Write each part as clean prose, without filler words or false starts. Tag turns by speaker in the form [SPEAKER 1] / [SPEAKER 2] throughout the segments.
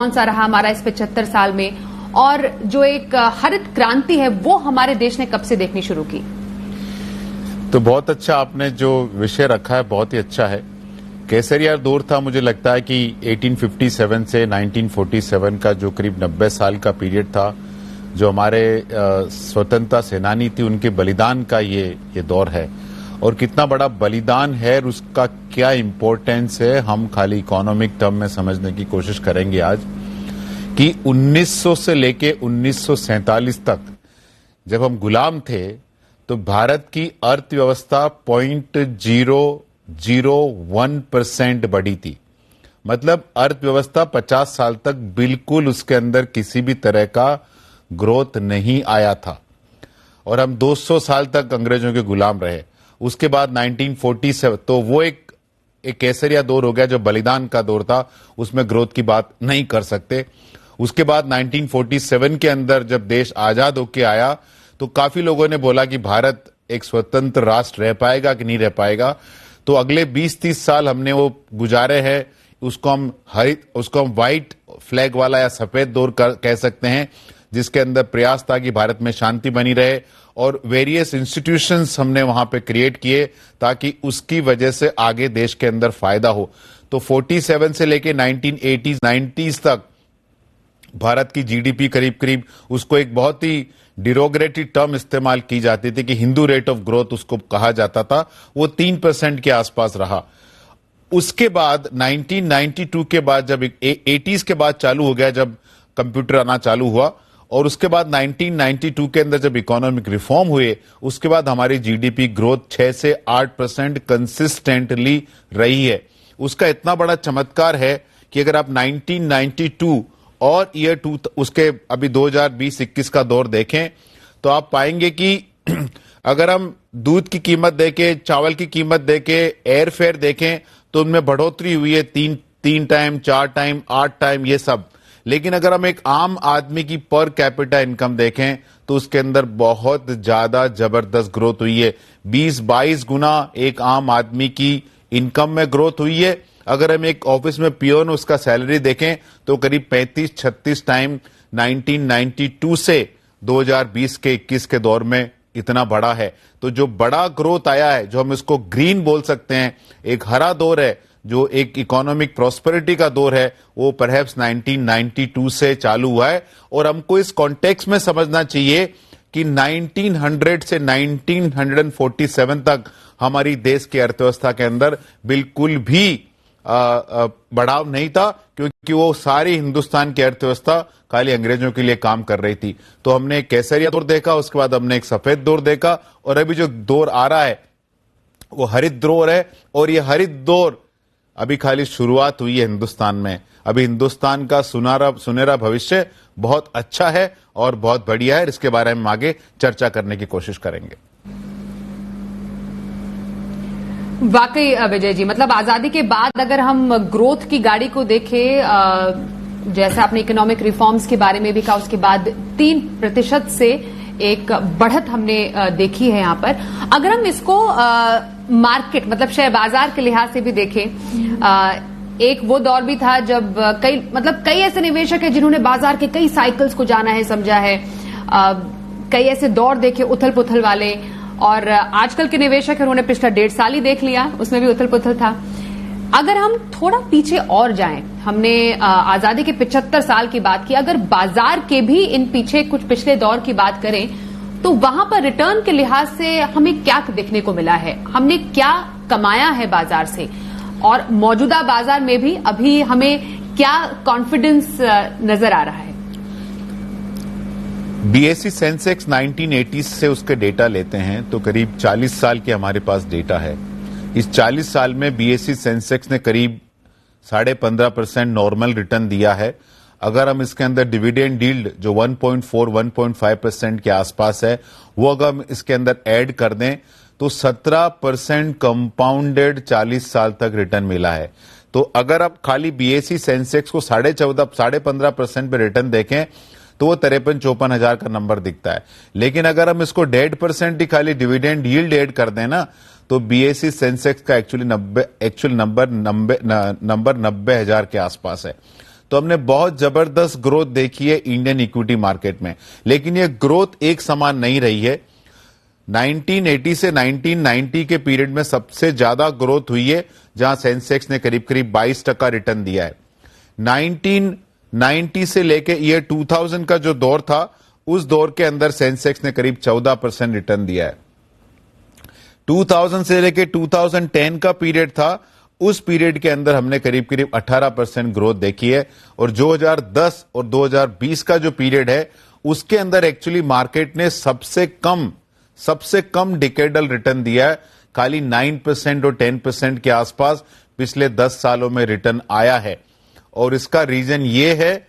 [SPEAKER 1] कौन सा रहा हमारा इस 75 साल में, और जो एक हरित क्रांति है वो हमारे देश ने कब से देखनी शुरू की?
[SPEAKER 2] तो बहुत अच्छा आपने जो विषय रखा है, बहुत ही अच्छा है। केसरिया दौर था, मुझे लगता है कि 1857 से 1947 का जो करीब 90 साल का पीरियड था, जो हमारे स्वतंत्रता सेनानी थी उनके बलिदान का ये दौर है। और कितना बड़ा बलिदान है और उसका क्या इम्पोर्टेंस है, हम खाली इकोनॉमिक टर्म में समझने की कोशिश करेंगे आज। कि 1900 से लेके 1947 तक जब हम गुलाम थे तो भारत की अर्थव्यवस्था 0.001% बढ़ी थी। मतलब अर्थव्यवस्था 50 साल तक बिल्कुल उसके अंदर किसी भी तरह का ग्रोथ नहीं आया था, और हम 200 साल तक अंग्रेजों के गुलाम रहे। उसके बाद 1947, तो वो एक केसरिया दौर हो गया जो बलिदान का दौर था, उसमें ग्रोथ की बात नहीं कर सकते। उसके बाद 1947 के अंदर जब देश आजाद होके आया तो काफी लोगों ने बोला कि भारत एक स्वतंत्र राष्ट्र रह पाएगा कि नहीं रह पाएगा। तो अगले 20-30 साल हमने वो गुजारे हैं, उसको हम व्हाइट फ्लैग वाला या सफेद दौर कह सकते हैं, जिसके अंदर प्रयास था कि भारत में शांति बनी रहे और वेरियस इंस्टीट्यूशंस हमने वहां पे क्रिएट किए ताकि उसकी वजह से आगे देश के अंदर फायदा हो। तो 47 से लेके 1980s 90s तक भारत की जीडीपी करीब उसको एक बहुत ही डिरोगरेटिव टर्म इस्तेमाल की जाती थी कि हिंदू रेट ऑफ ग्रोथ उसको कहा जाता था, वो 3% के आसपास रहा। उसके बाद 1992 के बाद जब 80s के बाद चालू हो गया, जब कंप्यूटर आना चालू हुआ, और उसके बाद 1992 के अंदर जब इकोनॉमिक रिफॉर्म हुए, उसके बाद हमारी जीडीपी ग्रोथ 6 से 8% कंसिस्टेंटली रही है। उसका इतना बड़ा चमत्कार है कि अगर आप 1992 और ईयर 2 उसके अभी 2020-21 का दौर देखें तो आप पाएंगे कि अगर हम दूध की कीमत देखें, चावल की कीमत देखें, एयर फेयर देखें, तो उनमें बढ़ोतरी हुई है 3 टाइम, 4 टाइम, 8 टाइम, ये सब। लेकिन अगर हम एक आम आदमी की पर कैपिटा इनकम देखें तो उसके अंदर बहुत ज्यादा जबरदस्त ग्रोथ हुई है। 20-22 गुना एक आम आदमी की इनकम में ग्रोथ हुई है। अगर हम एक ऑफिस में पियोन उसका सैलरी देखें तो करीब 35-36 टाइम 1992 से 2020 के 21 के दौर में इतना बड़ा है। तो जो बड़ा ग्रोथ आया है, जो हम इसको ग्रीन बोल सकते हैं, एक हरा दौर है, जो एक इकोनॉमिक प्रॉस्पेरिटी का दौर है, वो परहैप्स 1992 से चालू हुआ है। और हमको इस कॉन्टेक्स्ट में समझना चाहिए कि 1900 से 1947 तक हमारी देश की अर्थव्यवस्था के अंदर बिल्कुल भी बढ़ाव नहीं था, क्योंकि वो सारी हिंदुस्तान की अर्थव्यवस्था खाली अंग्रेजों के लिए काम कर रही थी। तो हमने एक केसरिया दौर देखा, उसके बाद हमने एक सफेद दौर देखा, और अभी जो दौर आ रहा है वो हरित दौर है। और ये हरित दौर अभी खाली शुरुआत हुई है हिंदुस्तान में। अभी हिंदुस्तान का सुनहरा भविष्य बहुत अच्छा है और बहुत बढ़िया है। इसके बारे में आगे चर्चा करने की कोशिश करेंगे।
[SPEAKER 1] वाकई विजय जी, मतलब आजादी के बाद अगर हम ग्रोथ की गाड़ी को देखें, जैसे आपने इकोनॉमिक रिफॉर्म्स के बारे में भी कहा, उसके बाद 3% से एक बढ़त हमने देखी है यहाँ पर। अगर हम इसको मार्केट मतलब शेयर बाजार के लिहाज से भी देखें, एक वो दौर भी था जब कई ऐसे निवेशक हैं जिन्होंने बाजार के कई साइकिल्स को जाना है, समझा है, कई ऐसे दौर देखे उथल पुथल वाले, और आजकल के निवेशक हैं उन्होंने पिछला 1.5 साल ही देख लिया, उसमें भी उथल पुथल था। अगर हम थोड़ा पीछे और जाएं, हमने आजादी के 75 साल की बात की, अगर बाजार के भी इन पीछे कुछ पिछले दौर की बात करें तो वहां पर रिटर्न के लिहाज से हमें क्या देखने को मिला है, हमने क्या कमाया है बाजार से, और मौजूदा बाजार में भी अभी हमें क्या कॉन्फिडेंस नजर आ रहा है?
[SPEAKER 2] बीएसई सेंसेक्स 1980 से उसके डेटा लेते हैं तो करीब 40 साल के हमारे पास डेटा है। इस 40 साल में बीएसई सेंसेक्स ने करीब 15.5% नॉर्मल रिटर्न दिया है। अगर हम इसके अंदर डिविडेंड यील्ड जो 1.4-1.5% के आसपास है, वो अगर हम इसके अंदर ऐड कर दें तो 17% कंपाउंडेड 40 साल तक रिटर्न मिला है। तो अगर आप खाली बीएसई सेंसेक्स को 14.5-15% पे रिटर्न देखें तो वो 53-54 हजार का नंबर दिखता है। लेकिन अगर हम इसको 1.5% ही खाली डिविडेंड यील्ड ऐड कर दें ना, तो बीएसई सेंसेक्स का एक्चुअल नंबर 90 हजार के आसपास है। तो हमने बहुत जबरदस्त ग्रोथ देखी है इंडियन इक्विटी मार्केट में। लेकिन ये ग्रोथ एक समान नहीं रही है। 1980 से 1990 के पीरियड में सबसे ज्यादा ग्रोथ हुई है, जहां सेंसेक्स ने करीब करीब 22% रिटर्न दिया है। 1990 से लेके ईयर 2000 का जो दौर था, उस दौर के अंदर सेंसेक्स ने करीब 14% रिटर्न दिया है। 2000 से लेके 2010 का पीरियड था, उस पीरियड के अंदर हमने करीब करीब 18% ग्रोथ देखी है। और 2010 और 2020 का जो पीरियड है, उसके अंदर एक्चुअली मार्केट ने सबसे कम डिकेडल रिटर्न दिया है। खाली 9% और 10% के आसपास पिछले 10 सालों में रिटर्न आया है। और इसका रीजन ये है,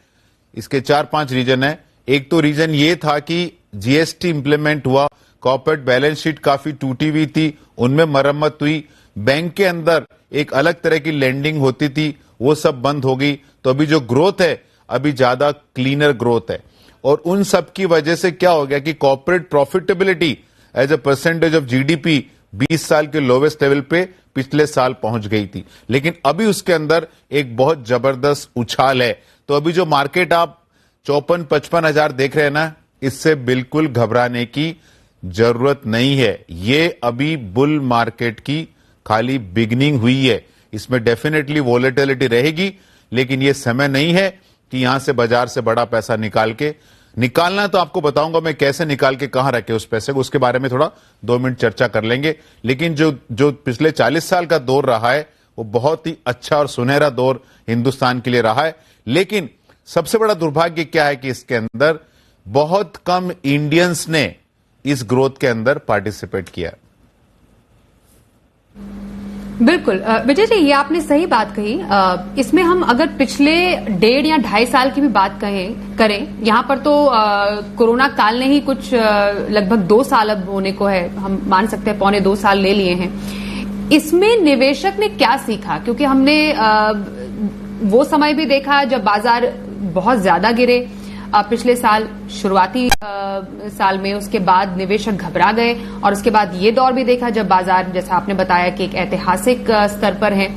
[SPEAKER 2] इसके 4-5 रीजन है। एक तो रीजन ये था कि जीएसटी इंप्लीमेंट हुआ, कॉर्पोरेट बैलेंस शीट काफी टूटी हुई थी, उनमें मरम्मत हुई। बैंक के अंदर एक अलग तरह की लेंडिंग होती थी, वो सब बंद हो गई। तो अभी जो ग्रोथ है, अभी ज्यादा क्लीनर ग्रोथ है। और उन सब की वजह से क्या हो गया कि corporate profitability as a percentage of GDP 20 साल के लोवेस्ट लेवल पे पिछले साल पहुंच गई थी। लेकिन अभी उसके अंदर एक बहुत जबरदस्त उछाल है। तो अभी जो मार्केट आप 54-55 हजार देख रहे हैं ना, इससे बिल्कुल घबराने की जरूरत नहीं है। ये अभी बुल मार्केट की खाली बिगनिंग हुई है। इसमें डेफिनेटली वोलेटिलिटी रहेगी, लेकिन ये समय नहीं है कि यहां से बाजार से बड़ा पैसा निकालना। तो आपको बताऊंगा मैं कैसे निकाल के कहां रखे उस पैसे को, उसके बारे में थोड़ा 2 मिनट चर्चा कर लेंगे। लेकिन जो पिछले 40 साल का दौर रहा है, वो बहुत ही अच्छा और सुनहरा दौर हिंदुस्तान के लिए रहा है। लेकिन सबसे बड़ा दुर्भाग्य क्या है कि इसके अंदर बहुत कम इंडियंस ने इस ग्रोथ के अंदर पार्टिसिपेट किया।
[SPEAKER 1] बिल्कुल विजय जी, ये आपने सही बात कही। इसमें हम अगर पिछले 1.5 या 2.5 साल की भी बात करें, यहां पर तो कोरोना काल ने ही कुछ लगभग 2 साल अब होने को है, हम मान सकते हैं 1.25-2 साल ले लिए हैं। इसमें निवेशक ने क्या सीखा? क्योंकि हमने वो समय भी देखा जब बाजार बहुत ज्यादा गिरे पिछले साल, शुरुआती साल में। उसके बाद निवेशक घबरा गए और उसके बाद ये दौर भी देखा जब बाजार, जैसा आपने बताया, कि एक ऐतिहासिक स्तर पर है।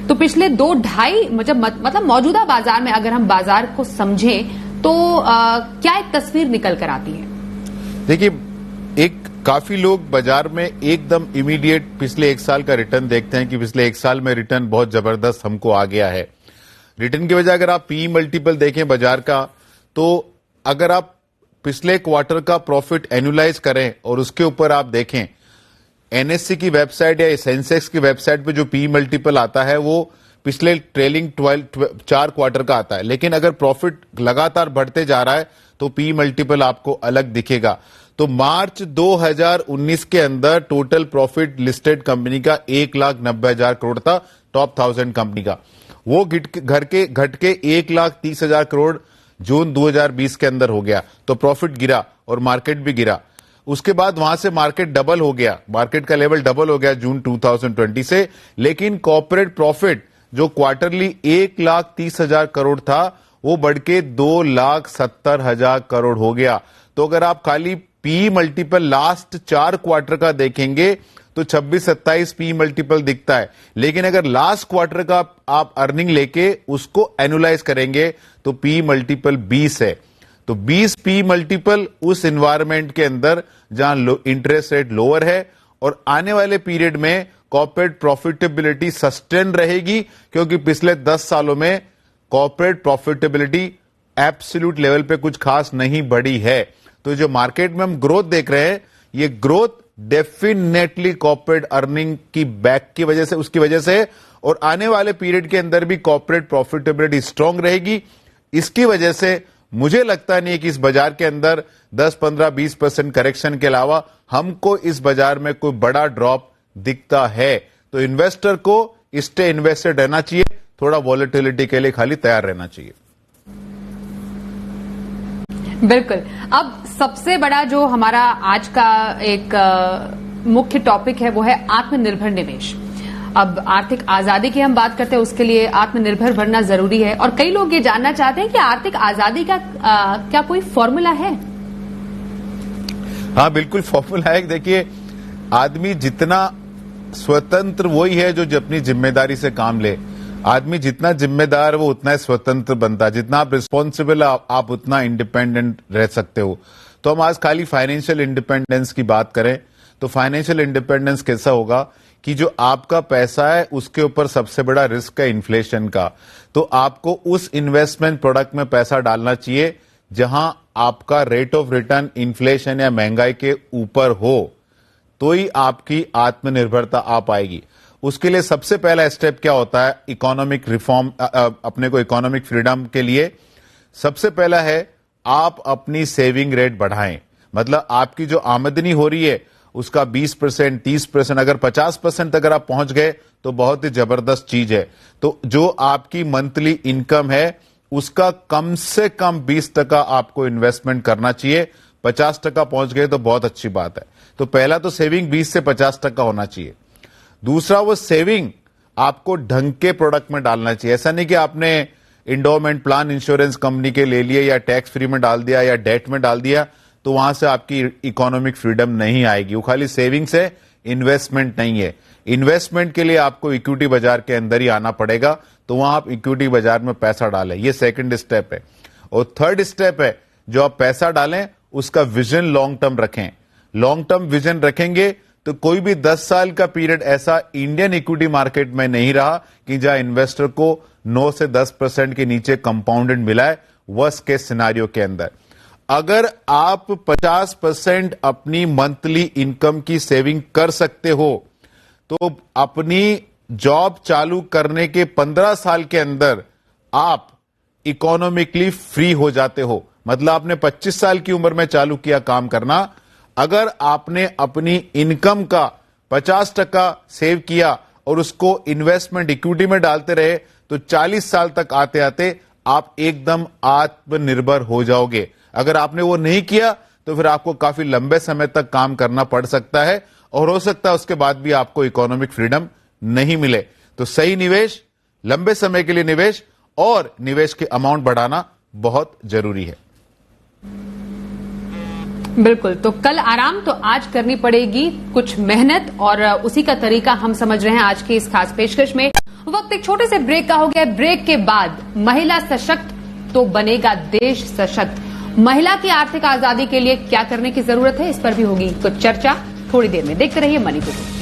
[SPEAKER 1] तो पिछले 2-2.5 मतलब मौजूदा बाजार में अगर हम बाजार को समझें तो क्या एक तस्वीर निकल कर आती है?
[SPEAKER 2] देखिए, एक काफी लोग बाजार में एकदम इमीडिएट पिछले 1 साल का रिटर्न देखते हैं कि पिछले 1 साल में रिटर्न बहुत जबरदस्त हमको आ गया है। रिटर्न की वजह अगर आप पी मल्टीपल देखें बाजार का, तो अगर आप पिछले क्वार्टर का प्रॉफिट एनुलाइज करें और उसके ऊपर आप देखें, एनएससी की वेबसाइट या सेंसेक्स की वेबसाइट पे जो पी मल्टीपल आता है वो पिछले ट्रेलिंग 4 क्वार्टर का आता है। लेकिन अगर प्रॉफिट लगातार बढ़ते जा रहा है तो पी मल्टीपल आपको अलग दिखेगा। तो मार्च 2019 के अंदर टोटल प्रॉफिट लिस्टेड कंपनी का 1,90,000 करोड़ था, टॉप 1000 कंपनी का। वो घट के 1,30,000 करोड़ जून 2020 के अंदर हो गया। तो प्रॉफिट गिरा और मार्केट भी गिरा। उसके बाद वहां से मार्केट डबल हो गया, मार्केट का लेवल डबल हो गया जून 2020 से। लेकिन कॉर्पोरेट प्रॉफिट जो क्वार्टरली 1,30,000 करोड़ था, वो बढ़ के 2,70,000 करोड़ हो गया। तो अगर आप खाली पी मल्टीपल लास्ट 4 क्वार्टर का देखेंगे तो 26-27 पी मल्टीपल दिखता है। लेकिन अगर लास्ट क्वार्टर का आप अर्निंग लेके उसको एनुलाइज करेंगे तो पी मल्टीपल 20 है। तो 20 पी मल्टीपल उस एनवायरमेंट के अंदर जहां इंटरेस्ट रेट लोअर है, और आने वाले पीरियड में कॉर्पोरेट प्रॉफिटेबिलिटी सस्टेन रहेगी, क्योंकि पिछले 10 सालों में कॉर्पोरेट प्रॉफिटेबिलिटी एब्सोल्यूट लेवल पे कुछ खास नहीं बढ़ी है। तो जो मार्केट में हम ग्रोथ देख रहे हैं, ये ग्रोथ डेफिनेटली कॉर्पोरेट अर्निंग की बैक की वजह से, उसकी वजह से, और आने वाले पीरियड के अंदर भी कॉर्पोरेट प्रॉफिटेबिलिटी स्ट्रांग रहेगी। इसकी वजह से मुझे लगता नहीं है कि इस बाजार के अंदर 10, 15, 20% करेक्शन के अलावा हमको इस बाजार में कोई बड़ा ड्रॉप दिखता है। तो इन्वेस्टर को स्टे इन्वेस्टेड रहना चाहिए, थोड़ा वॉलेटिलिटी के लिए खाली तैयार रहना चाहिए।
[SPEAKER 1] बिल्कुल। अब सबसे बड़ा जो हमारा आज का एक मुख्य टॉपिक है वो है आत्मनिर्भर निवेश। अब आर्थिक आजादी की हम बात करते हैं, उसके लिए आत्मनिर्भर बनना जरूरी है, और कई लोग ये जानना चाहते हैं कि आर्थिक आजादी का क्या कोई फॉर्मूला है?
[SPEAKER 2] हाँ, बिल्कुल फॉर्मूला है। देखिए, आदमी जितना स्वतंत्र वही है जो अपनी जिम्मेदारी से काम ले। आदमी जितना जिम्मेदार वो उतना ही स्वतंत्र बनता है, जितना आप रिस्पॉन्सिबल आप उतना इंडिपेंडेंट रह सकते हो। तो हम आज खाली फाइनेंशियल इंडिपेंडेंस की बात करें तो फाइनेंशियल इंडिपेंडेंस कैसा होगा कि जो आपका पैसा है उसके ऊपर सबसे बड़ा रिस्क है इन्फ्लेशन का। तो आपको उस इन्वेस्टमेंट प्रोडक्ट में पैसा डालना चाहिए जहां आपका रेट ऑफ रिटर्न इन्फ्लेशन या महंगाई के ऊपर हो, तो ही आपकी आत्मनिर्भरता आ पाएगी। उसके लिए सबसे पहला स्टेप क्या होता है इकोनॉमिक रिफॉर्म, अपने को इकोनॉमिक फ्रीडम के लिए सबसे पहला है आप अपनी सेविंग रेट बढ़ाएं। मतलब आपकी जो आमदनी हो रही है उसका 20%, 30%, अगर 50% अगर आप पहुंच गए तो बहुत ही जबरदस्त चीज है। तो जो आपकी मंथली इनकम है उसका कम से कम 20% आपको इन्वेस्टमेंट करना चाहिए। 50% पहुंच गए तो बहुत अच्छी बात है। तो पहला तो सेविंग 20 से 50% होना चाहिए। दूसरा, वो सेविंग आपको ढंग के प्रोडक्ट में डालना चाहिए। ऐसा नहीं कि आपने इंडोमेंट प्लान इंश्योरेंस कंपनी के ले लिए या टैक्स फ्री में डाल दिया या डेट में डाल दिया तो वहां से आपकी इकोनॉमिक फ्रीडम नहीं आएगी। वो खाली सेविंग्स है, इन्वेस्टमेंट नहीं है। इन्वेस्टमेंट के लिए आपको इक्विटी बाजार के अंदर ही आना पड़ेगा, तो वहां आप इक्विटी बाजार में पैसा डालें। ये सेकंड स्टेप है। और थर्ड स्टेप है जो आप पैसा डालें उसका विजन लॉन्ग टर्म रखें। लॉन्ग टर्म विजन रखेंगे तो कोई भी 10 साल का पीरियड ऐसा इंडियन इक्विटी मार्केट में नहीं रहा कि जहां इन्वेस्टर को 9 से 10% के नीचे कंपाउंडेड मिला है वर्स्ट केस सिनारियो के अंदर। अगर आप 50% अपनी मंथली इनकम की सेविंग कर सकते हो तो अपनी जॉब चालू करने के 15 साल के अंदर आप इकोनॉमिकली फ्री हो जाते हो। मतलब आपने 25 साल की उम्र में चालू किया काम करना, अगर आपने अपनी इनकम का 50% सेव किया और उसको इन्वेस्टमेंट इक्विटी में डालते रहे तो 40 साल तक आते आते आप एकदम आत्मनिर्भर हो जाओगे। अगर आपने वो नहीं किया तो फिर आपको काफी लंबे समय तक काम करना पड़ सकता है और हो सकता है उसके बाद भी आपको इकोनॉमिक फ्रीडम नहीं मिले। तो सही निवेश, लंबे समय के लिए निवेश और निवेश के अमाउंट बढ़ाना बहुत जरूरी है।
[SPEAKER 1] बिल्कुल। तो कल आराम तो आज करनी पड़ेगी, कुछ मेहनत, और उसी का तरीका हम समझ रहे हैं आज की इस खास पेशकश में। वक्त एक छोटे से ब्रेक का हो गया। ब्रेक के बाद महिला सशक्त तो बनेगा देश सशक्त। महिला की आर्थिक आजादी के लिए क्या करने की जरूरत है, इस पर भी होगी कुछ चर्चा थोड़ी देर में। देखते रहिए मणिपुर।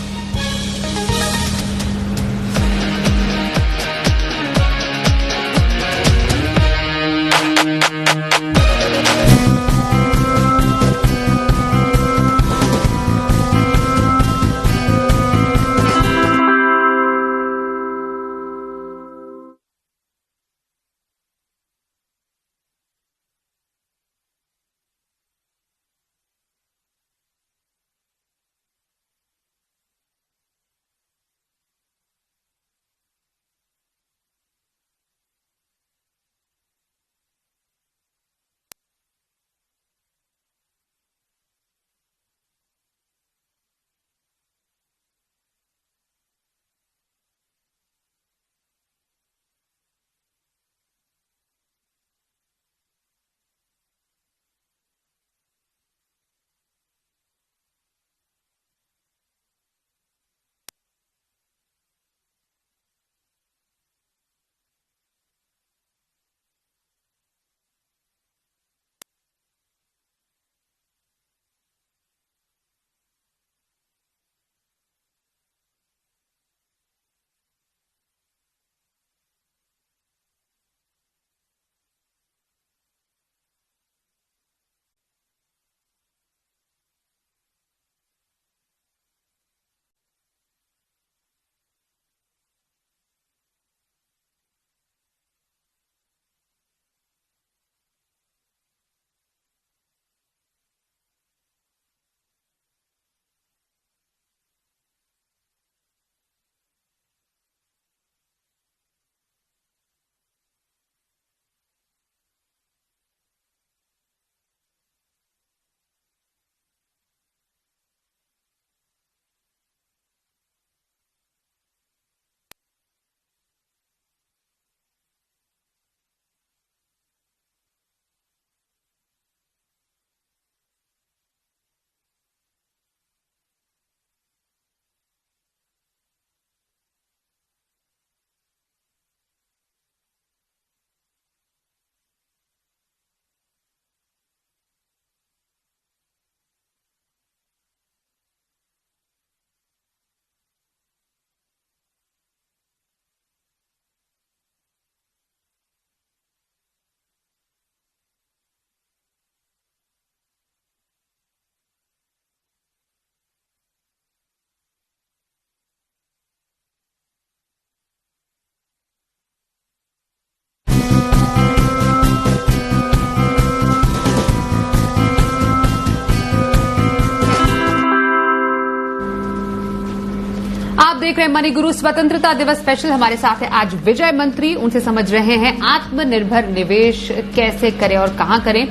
[SPEAKER 1] देख रहे हैं मनी गुरु स्वतंत्रता दिवस स्पेशल। हमारे साथ है आज विजय मंत्री, उनसे समझ रहे हैं आत्मनिर्भर निवेश कैसे करें और कहां करें।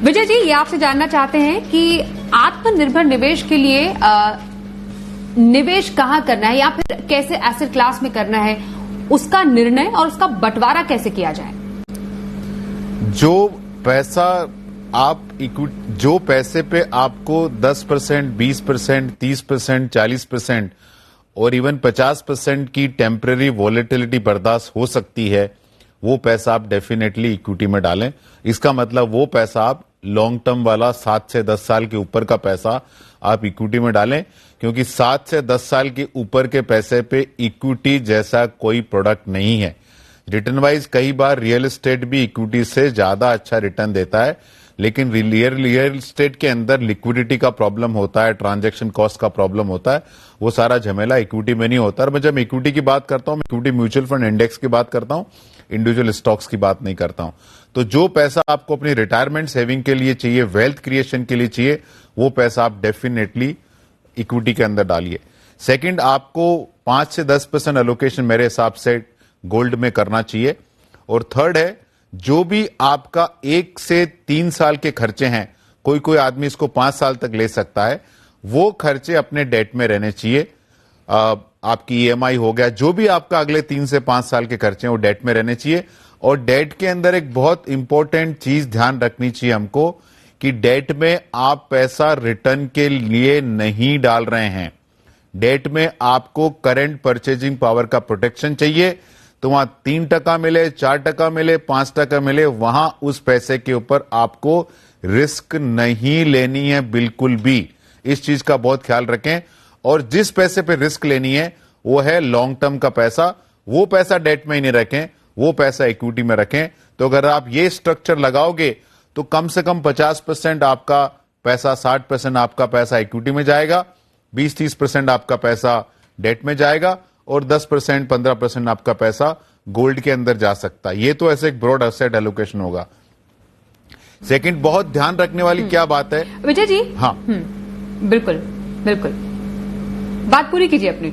[SPEAKER 1] विजय जी, ये आपसे जानना चाहते हैं कि आत्मनिर्भर निवेश के लिए निवेश कहां करना है या फिर कैसे एसेट क्लास में करना है, उसका निर्णय और उसका बंटवारा कैसे किया जाए।
[SPEAKER 2] जो पैसा जो पैसे पे आपको 10%, 20%, 30%, 40% और इवन 50% की टेम्पररी वॉलेटिलिटी बर्दाश्त हो सकती है, वो पैसा आप डेफिनेटली इक्विटी में डालें। इसका मतलब वो पैसा आप लॉन्ग टर्म वाला 7 से 10 साल के ऊपर का पैसा आप इक्विटी में डालें, क्योंकि 7 से 10 साल के ऊपर के पैसे पे इक्विटी जैसा कोई प्रोडक्ट नहीं है। रिटर्न वाइज कई बार रियल एस्टेट भी इक्विटी से ज्यादा अच्छा रिटर्न देता है, लेकिन रियल एस्टेट के अंदर लिक्विडिटी का प्रॉब्लम होता है, ट्रांजैक्शन कॉस्ट का प्रॉब्लम होता है, वो सारा झमेला इक्विटी में नहीं होता। और मैं जब इक्विटी की बात करता हूं, इक्विटी म्यूचुअल फंड इंडेक्स की बात करता हूं, इंडिविजुअल स्टॉक्स की बात नहीं करता हूं। तो जो पैसा आपको अपनी रिटायरमेंट सेविंग के लिए चाहिए, वेल्थ क्रिएशन के लिए चाहिए, वो पैसा आप डेफिनेटली इक्विटी के अंदर डालिए। सेकंड, आपको 5 से 10% एलोकेशन मेरे हिसाब से गोल्ड में करना चाहिए। और थर्ड है, जो भी आपका 1 से 3 साल के खर्चे हैं, कोई आदमी इसको 5 साल तक ले सकता है, वो खर्चे अपने डेट में रहने चाहिए। आपकी ईएमआई हो गया, जो भी आपका अगले 3 से 5 साल के खर्चे हैं वो डेट में रहने चाहिए। और डेट के अंदर एक बहुत इंपॉर्टेंट चीज ध्यान रखनी चाहिए हमको, कि डेट में आप पैसा रिटर्न के लिए नहीं डाल रहे हैं। डेट में आपको करंट परचेजिंग पावर का प्रोटेक्शन चाहिए। तो वहां 3% मिले, 4% मिले, 5% मिले, वहां उस पैसे के ऊपर आपको रिस्क नहीं लेनी है बिल्कुल भी। इस चीज का बहुत ख्याल रखें। और जिस पैसे पे रिस्क लेनी है वो है लॉन्ग टर्म का पैसा, वो पैसा डेट में ही नहीं रखें, वो पैसा इक्विटी में रखें। तो अगर आप ये स्ट्रक्चर लगाओगे तो कम से कम 50% आपका पैसा, 60% आपका पैसा इक्विटी में जाएगा, 20-30% आपका पैसा डेट में जाएगा और 10%, 15% आपका पैसा गोल्ड के अंदर जा सकता है। ये तो ऐसे एक ब्रॉड एसेट एलोकेशन होगा। सेकंड, बहुत ध्यान रखने वाली क्या बात है
[SPEAKER 1] विजय जी?
[SPEAKER 2] हाँ,
[SPEAKER 1] बिल्कुल बिल्कुल, बात पूरी कीजिए अपनी।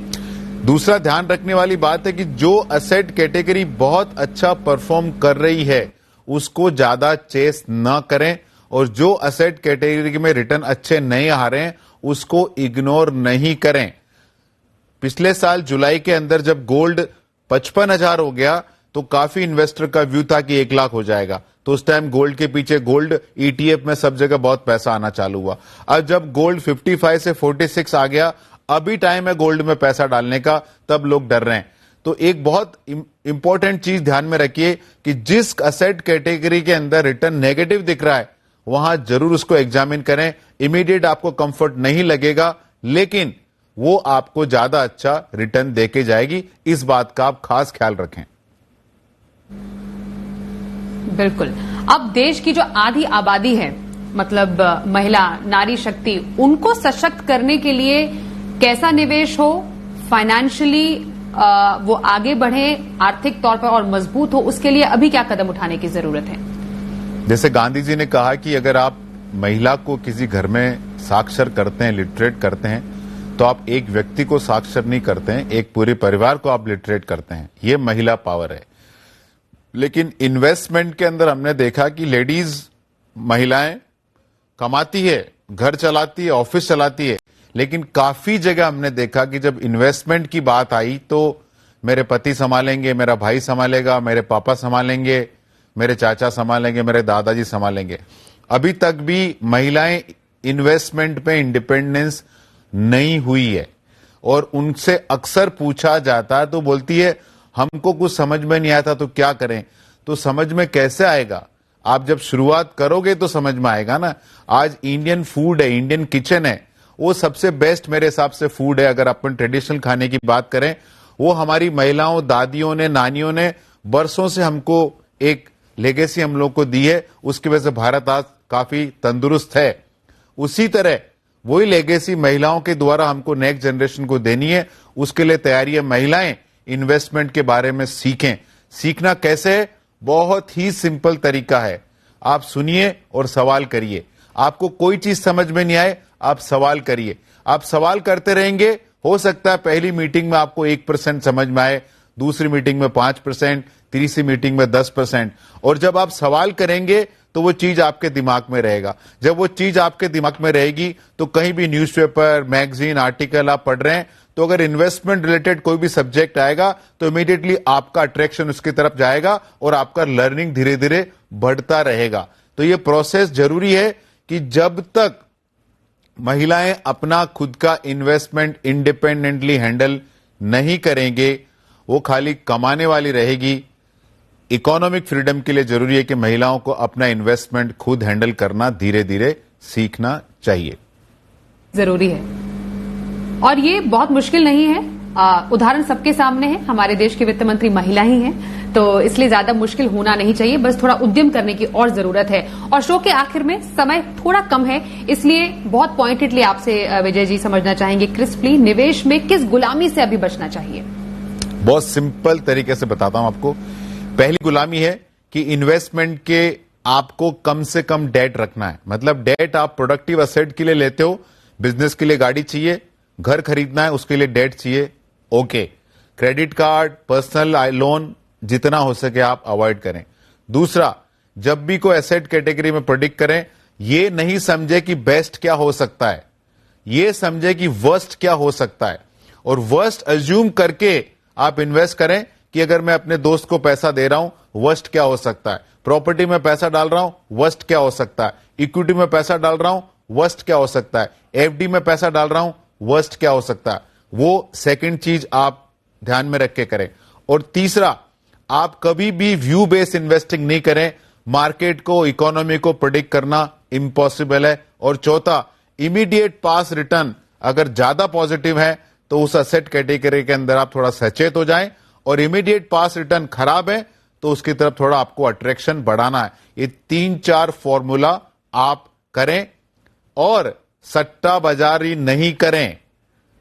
[SPEAKER 2] दूसरा ध्यान रखने वाली बात है कि जो एसेट कैटेगरी बहुत अच्छा परफॉर्म कर रही है उसको ज्यादा चेस न करें, और जो एसेट कैटेगरी में रिटर्न अच्छे नहीं आ रहे हैं उसको इग्नोर नहीं करें। पिछले साल जुलाई के अंदर जब गोल्ड 55,000 हो गया तो काफी इन्वेस्टर का व्यू था कि 1 लाख हो जाएगा, तो उस टाइम गोल्ड के पीछे, गोल्ड ईटीएफ में सब जगह बहुत पैसा आना चालू हुआ। अब जब गोल्ड 55 से 46 आ गया, अभी टाइम है गोल्ड में पैसा डालने का, तब लोग डर रहे हैं। तो एक बहुत इंपॉर्टेंट चीज ध्यान में रखिए कि जिस एसेट कैटेगरी के अंदर रिटर्न नेगेटिव दिख रहा है वहां जरूर उसको एग्जामिन करें। इमीडिएट आपको कंफर्ट नहीं लगेगा, लेकिन वो आपको ज्यादा अच्छा रिटर्न देके जाएगी। इस बात का आप खास ख्याल रखें।
[SPEAKER 1] बिल्कुल। अब देश की जो आधी आबादी है, मतलब महिला, नारी शक्ति, उनको सशक्त करने के लिए कैसा निवेश हो, फाइनेंशियली वो आगे बढ़े, आर्थिक तौर पर और मजबूत हो, उसके लिए अभी क्या कदम उठाने की जरूरत है?
[SPEAKER 2] जैसे गांधी जी ने कहा कि अगर आप महिला को किसी घर में साक्षर करते हैं, लिटरेट करते हैं, तो आप एक व्यक्ति को साक्षर नहीं करते हैं, एक पूरे परिवार को आप लिटरेट करते हैं। ये महिला पावर है। लेकिन इन्वेस्टमेंट के अंदर हमने देखा कि लेडीज, महिलाएं कमाती है, घर चलाती है, ऑफिस चलाती है, लेकिन काफी जगह हमने देखा कि जब इन्वेस्टमेंट की बात आई तो मेरे पति संभालेंगे, मेरा भाई संभालेगा, मेरे पापा संभालेंगे, मेरे चाचा संभालेंगे, मेरे दादाजी संभालेंगे। अभी तक भी महिलाएं इन्वेस्टमेंट पे इंडिपेंडेंस नहीं हुई है। और उनसे अक्सर पूछा जाता है तो बोलती है हमको कुछ समझ में नहीं आता तो क्या करें। तो समझ में कैसे आएगा? आप जब शुरुआत करोगे तो समझ में आएगा ना। आज इंडियन फूड है, इंडियन किचन है, वो सबसे बेस्ट मेरे हिसाब से फूड है। अगर अपन ट्रेडिशनल खाने की बात करें, वो हमारी महिलाओं, दादियों ने, नानियों ने बरसों से हमको एक लेगेसी हम लोग को दी है। उसकी वजह से भारत आज काफी तंदुरुस्त है। उसी तरह वही लेगेसी महिलाओं के द्वारा हमको नेक्स्ट जनरेशन को देनी है। उसके लिए तैयारी है। महिलाएं इन्वेस्टमेंट के बारे में सीखें। सीखना कैसे है? बहुत ही सिंपल तरीका है। आप सुनिए और सवाल करिए। आपको कोई चीज समझ में नहीं आए, आप सवाल करिए। आप सवाल करते रहेंगे हो सकता है पहली मीटिंग में आपको 1% समझ में आए, दूसरी मीटिंग में 5%, तीसरी मीटिंग में 10%, और जब आप सवाल करेंगे तो वो चीज आपके दिमाग में रहेगा। जब वो चीज आपके दिमाग में रहेगी तो कहीं भी न्यूज़पेपर, मैगजीन, आर्टिकल आप पढ़ रहे हैं तो अगर इन्वेस्टमेंट रिलेटेड कोई भी सब्जेक्ट आएगा तो इमीडिएटली आपका अट्रैक्शन उसकी तरफ जाएगा और आपका लर्निंग धीरे धीरे बढ़ता रहेगा। तो ये प्रोसेस जरूरी है कि जब तक महिलाएं अपना खुद का इन्वेस्टमेंट इंडिपेंडेंटली हैंडल नहीं करेंगे, वो खाली कमाने वाली रहेगी। इकोनॉमिक फ्रीडम के लिए जरूरी है कि महिलाओं को अपना इन्वेस्टमेंट खुद हैंडल करना धीरे धीरे सीखना चाहिए।
[SPEAKER 1] जरूरी है और ये बहुत मुश्किल नहीं है। उदाहरण सबके सामने है, हमारे देश के वित्त मंत्री महिला ही हैं, तो इसलिए ज्यादा मुश्किल होना नहीं चाहिए, बस थोड़ा उद्यम करने की और जरूरत है। और शो के आखिर में समय थोड़ा कम है, इसलिए बहुत पॉइंटेडली आपसे विजय जी समझना चाहेंगे क्रिस्पली, निवेश में किस गुलामी से अभी बचना चाहिए?
[SPEAKER 2] बहुत सिंपल तरीके से बताता हूं आपको। पहली गुलामी है कि इन्वेस्टमेंट के आपको कम से कम डेट रखना है। मतलब डेट आप प्रोडक्टिव असेट के लिए लेते हो, बिजनेस के लिए गाड़ी चाहिए, घर खरीदना है उसके लिए डेट चाहिए, okay. Credit card, personal loan जितना हो सके आप अवॉइड करें। दूसरा, जब भी कोई एसेट कैटेगरी में प्रेडिक्ट करें, ये नहीं समझे कि बेस्ट क्या हो सकता है, ये समझे कि वर्स्ट क्या हो सकता है, और वर्स्ट अज्यूम करके आप इन्वेस्ट करें कि अगर मैं अपने दोस्त को पैसा दे रहा हूं, वर्स्ट क्या हो सकता है, प्रॉपर्टी में पैसा डाल रहा हूं, वर्स्ट क्या हो सकता है, इक्विटी में पैसा डाल रहा हूं, वर्स्ट क्या हो सकता है, एफडी में पैसा डाल रहा हूं, वर्स्ट क्या हो सकता है। वो सेकंड चीज आप ध्यान में रख के करें। और तीसरा, आप कभी भी व्यू बेस्ड इन्वेस्टिंग नहीं करें, मार्केट को, इकोनॉमी को प्रेडिक्ट करना इम्पॉसिबल है। और चौथा, इमीडिएट पास रिटर्न अगर ज्यादा पॉजिटिव है तो उस असेट कैटेगरी के अंदर आप थोड़ा सचेत हो जाएं, और इमीडिएट पास रिटर्न खराब है तो उसकी तरफ थोड़ा आपको अट्रैक्शन बढ़ाना है। ये 3-4 फॉर्मूला आप करें और सट्टा बाजारी नहीं करें।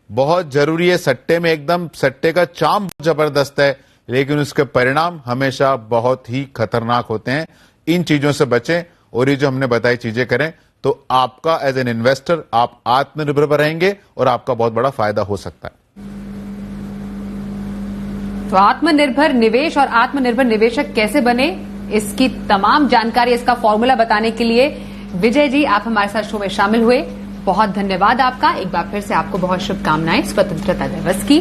[SPEAKER 2] बहुत जरूरी है, सट्टे में एकदम सट्टे का चार्म जबरदस्त है लेकिन उसके परिणाम हमेशा बहुत ही खतरनाक होते हैं। इन चीजों से बचें और ये जो हमने बताई चीजें करें तो आपका एज एन इन्वेस्टर आप आत्मनिर्भर रहेंगे और आपका बहुत बड़ा फायदा हो सकता है।
[SPEAKER 1] तो आत्मनिर्भर निवेश और आत्मनिर्भर निवेशक कैसे बने, इसकी तमाम जानकारी, इसका फॉर्मूला बताने के लिए विजय जी आप हमारे साथ शो में शामिल हुए। बहुत धन्यवाद आपका। एक बार फिर से आपको बहुत शुभकामनाएं स्वतंत्रता दिवस की,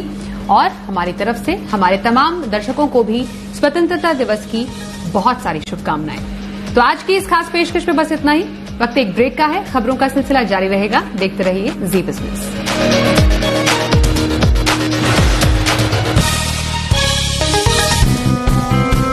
[SPEAKER 1] और हमारी तरफ से हमारे तमाम दर्शकों को भी स्वतंत्रता दिवस की बहुत सारी शुभकामनाएं। तो आज की इस खास पेशकश में बस इतना ही। वक्त एक ब्रेक का है, खबरों का सिलसिला जारी रहेगा। देखते रहिए जी बिजनेस।